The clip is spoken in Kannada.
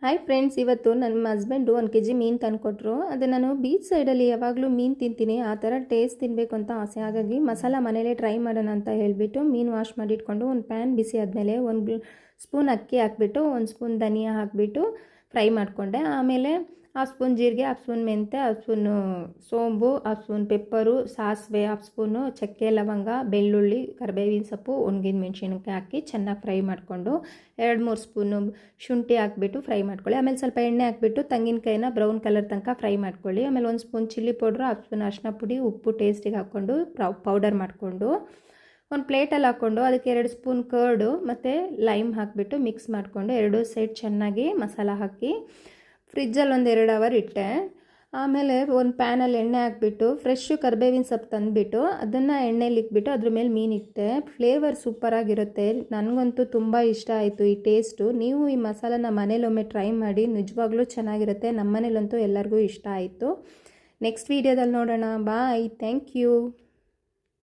ಹಾಯ್ ಫ್ರೆಂಡ್ಸ್, ಇವತ್ತು ನನ್ನ ಹಸ್ಬೆಂಡು 1 kg ಮೀನು ತಂದುಕೊಟ್ರು. ಅದು ನಾನು ಬೀಚ್ ಸೈಡಲ್ಲಿ ಯಾವಾಗಲೂ ಮೀನು ತಿಂತೀನಿ, ಆ ಥರ ಟೇಸ್ಟ್ ತಿನ್ನಬೇಕು ಅಂತ ಆಸೆ. ಹಾಗಾಗಿ ಮಸಾಲ ಮನೇಲೇ ಟ್ರೈ ಮಾಡೋಣ ಅಂತ ಹೇಳಿಬಿಟ್ಟು ಮೀನು ವಾಶ್ ಮಾಡಿಟ್ಕೊಂಡು ಒಂದು ಪ್ಯಾನ್ ಬಿಸಿ ಆದಮೇಲೆ 1 ಸ್ಪೂನ್ ಅಕ್ಕಿ ಹಾಕ್ಬಿಟ್ಟು 1 ಸ್ಪೂನ್ ಧನಿಯಾ ಹಾಕಿಬಿಟ್ಟು ಫ್ರೈ ಮಾಡಿಕೊಂಡೆ. ಆಮೇಲೆ 1/2 ಸ್ಪೂನ್ ಜೀರಿಗೆ, 1/2 ಸ್ಪೂನ್ ಮೆಂತ್ಯ, 1/2 ಸ್ಪೂನು ಸೋಂಬು, 1/2 ಸ್ಪೂನ್ ಪೆಪ್ಪರು, ಸಾಸಿವೆ, 1/2 ಸ್ಪೂನು ಚಕ್ಕೆ, ಲವಂಗ, ಬೆಳ್ಳುಳ್ಳಿ, ಕರಿಬೇವಿನ ಸೊಪ್ಪು, ಒಣಗಿದ ಮೆಣಸಿನ್ಕಾಯಿ ಹಾಕಿ ಚೆನ್ನಾಗಿ ಫ್ರೈ ಮಾಡಿಕೊಂಡು 2-3 ಸ್ಪೂನು ಶುಂಠಿ ಹಾಕಿಬಿಟ್ಟು ಫ್ರೈ ಮಾಡ್ಕೊಳ್ಳಿ. ಆಮೇಲೆ ಸ್ವಲ್ಪ ಎಣ್ಣೆ ಹಾಕಿಬಿಟ್ಟು ತೆಂಗಿನಕಾಯಿನ ಬ್ರೌನ್ ಕಲರ್ ತನಕ ಫ್ರೈ ಮಾಡ್ಕೊಳ್ಳಿ. ಆಮೇಲೆ 1 ಸ್ಪೂನ್ ಚಿಲ್ಲಿ ಪೌಡ್ರು, 1/2 ಸ್ಪೂನ್ ಅರಿಶಿನ ಪುಡಿ, ಉಪ್ಪು ಟೇಸ್ಟಿಗೆ ಹಾಕ್ಕೊಂಡು ಪೌಡರ್ ಮಾಡಿಕೊಂಡು ಒಂದು ಪ್ಲೇಟಲ್ಲಿ ಹಾಕ್ಕೊಂಡು ಅದಕ್ಕೆ 2 ಸ್ಪೂನ್ ಕರ್ಡು ಮತ್ತು ಲೈಮ್ ಹಾಕಿಬಿಟ್ಟು ಮಿಕ್ಸ್ ಮಾಡಿಕೊಂಡು 2 ಸೈಡ್ ಚೆನ್ನಾಗಿ ಮಸಾಲ ಹಾಕಿ ಫ್ರಿಜ್ಜಲ್ಲಿ 1-2 ಅವರ್ ಇಟ್ಟೆ. ಆಮೇಲೆ ಒಂದು ಪ್ಯಾನಲ್ಲಿ ಎಣ್ಣೆ ಹಾಕಿಬಿಟ್ಟು ಫ್ರೆಶ್ಶು ಕರಿಬೇವಿನ ಸೊಪ್ಪು ತಂದುಬಿಟ್ಟು ಅದನ್ನು ಎಣ್ಣೆಲಿ ಇಕ್ಬಿಟ್ಟು ಅದ್ರ ಮೇಲೆ ಮೀನಿಟ್ಟೆ. ಫ್ಲೇವರ್ ಸೂಪರಾಗಿರುತ್ತೆ. ನನಗಂತೂ ತುಂಬ ಇಷ್ಟ ಆಯಿತು ಈ ಟೇಸ್ಟು. ನೀವು ಈ ಮಸಾಲನ ಮನೇಲೊಮ್ಮೆ ಟ್ರೈ ಮಾಡಿ, ನಿಜವಾಗ್ಲೂ ಚೆನ್ನಾಗಿರುತ್ತೆ. ನಮ್ಮ ಮನೇಲಂತೂ ಎಲ್ಲರಿಗೂ ಇಷ್ಟ ಆಯಿತು. ನೆಕ್ಸ್ಟ್ ವೀಡಿಯೋದಲ್ಲಿ ನೋಡೋಣ. ಬಾಯ್, ಥ್ಯಾಂಕ್ ಯು.